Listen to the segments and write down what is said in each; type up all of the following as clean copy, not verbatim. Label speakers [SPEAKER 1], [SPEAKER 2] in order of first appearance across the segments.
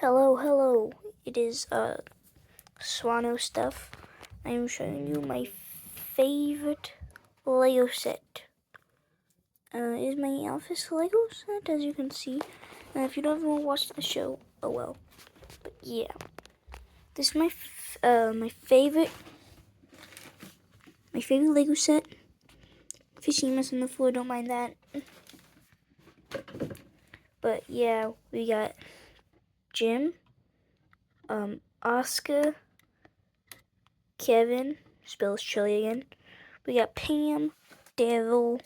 [SPEAKER 1] Hello, hello. It is Swano stuff. I am showing you my favorite Lego set. Is my Office Lego set, as you can see. If you don't ever watch the show, oh well. But yeah, this is my favorite Lego set. Fishing mess on the floor, don't mind that. But yeah, we got Jim, Oscar, Kevin, spills chili again. We got Pam, Daryl.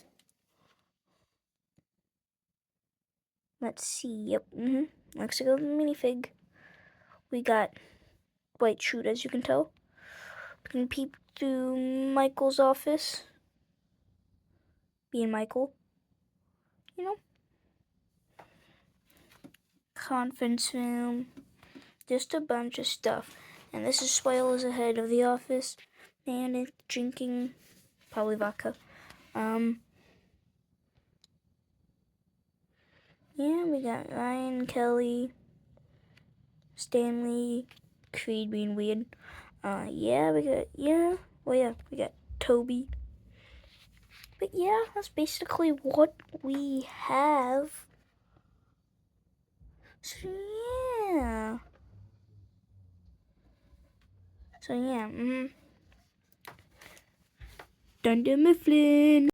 [SPEAKER 1] Let's see, yep, Mexico minifig. We got White Shoot, as you can tell. We can peep through Michael's office. Me and Michael. You know. Conference room. Just a bunch of stuff. And this is Swale ahead of the office. And it's drinking, probably vodka. Yeah, we got Ryan, Kelly, Stanley, Creed being weird. We got Toby. But yeah, that's basically what we have. So yeah. Dunder Mifflin.